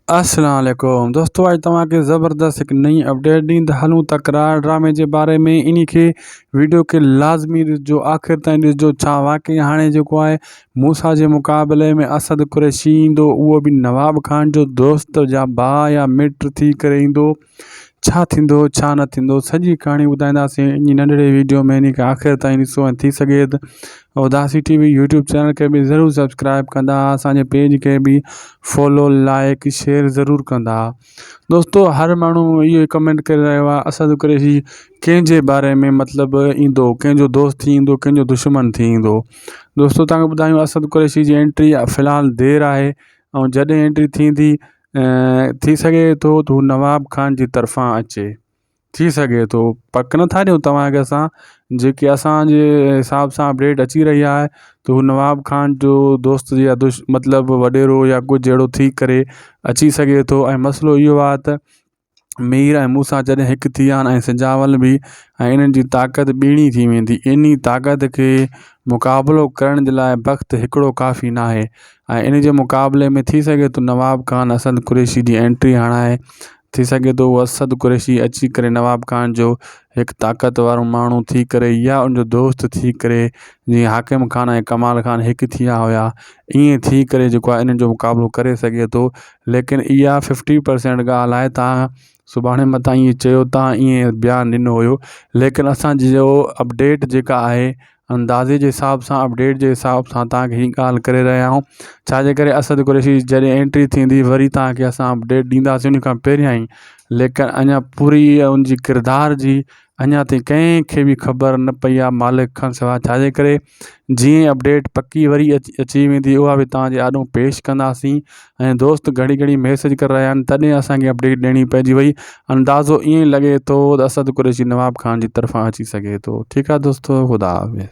अस्सलाम वालेकुम दोस्तों, आज तव्हांखे ज़बरदस्त एक नई अपडेट ॾींदा हलूं तकरार ड्रामे के बारे में। इन खे वीडियो के लाज़मी ॾिसजो, आख़िर ताईं ॾिसजो। छा वाकई हाणे जेको आहे मूसा जे मुक़ाबले में असद कुरैशी ईंदो, उहो बि नवाब खान जो दोस्त या भाउ या मिट थी करे ईंदो? छा थींदो छा न थींदो, सॼी कहाणी ॿुधाईंदासीं इन नंढड़े वीडियो में। इन खे आख़िर ताईं ॾिसो ऐं थी सघे त उदासी टीवी यूट्यूब चैनल के भी ज़रूर सब्सक्राइब कंदा, असांजे पेज के भी फॉलो लाइक शेयर ज़रूर कंदा। दोस्तों, हर माण्हू इहो कमेंट करे रहियो आहे असद कुरैशी कंहिंजे बारे में मतिलबु ईंदो, कंहिंजो दोस्त थी ईंदो, कंहिंजो दुश्मन थी ईंदो। दोस्तों, तव्हांखे ॿुधायूं असद कुरैशी जी एंट्री फ़िलहाल देरि आहे, ऐं जॾहिं एंट्री थींदी थी सघे थो त हू नवाब खान जी तरफ़ां अचे, थी सघे थो। पक नथा ॾियूं तव्हांखे असां, जेके असांजे हिसाब सां अपडेट अची रही आहे त हू नवाब खान जो दोस्त या मतिलबु वॾेरो या कुझु अहिड़ो थी करे अची सघे थो। ऐं मसइलो इहो आहे त मीर ऐं मूसा जॾहिं हिकु थी विया आहिनि ऐं सिंजावल बि, ऐं इन्हनि जी ताक़त ॿीणी थी वेंदी। इन ताक़त खे मुक़ाबिलो करण जे लाइ वक़्तु हिकिड़ो काफ़ी न आहे, ऐं इन जे मुक़ाबले में थी सघे थो नवाब खान असद कुरैशी जी एंट्री हणाए। थी सघे थो उहो असद कुरैशी अची करे नवाब खान जो हिकु ताक़त वारो माण्हू थी करे या उनजो दोस्त थी करे, जीअं हाकिम खान ऐं कमाल खान हिकु थी विया हुया, ईअं थी करे जेको आहे इन्हनि जो मुक़ाबिलो करे सघे थो। लेकिन इहा 50% ॻाल्हि आहे। तव्हां सुभाणे मथां ईअं चयो, तव्हां ईअं बयानु ॾिनो हुयो, लेकिन असांजी जो अपडेट जेका आहे अंदाज़े जे हिसाब सां, अपडेट जे हिसाब सां तव्हांखे हीअ ॻाल्हि करे रहिया आहियूं। छाजे करे असद कुरैशी जॾहिं एंट्री थींदी वरी तव्हांखे असां अपडेट ॾींदासीं उन खां पहिरियां ई। लेकिन अञा पूरी उनजी किरदार जी अञा ताईं कंहिंखे बि ख़बर न पई आहे, मालिक खां सवाइ। छाजे करे जीअं अपडेट पकी वरी अची वेंदी, उहा बि तव्हांजे आॾो पेश कंदासीं। ऐं दोस्त घड़ी घड़ी मैसेज करे रहिया आहिनि, तॾहिं असांखे अपडेट ॾियणी पइजी वई। अंदाज़ो ईअं लॻे थो त असद कुरैशी नवाब खान जी तरफ़ां अची सघे थो। ठीकु आहे दोस्तों, ख़ुदा हाफ़िज़।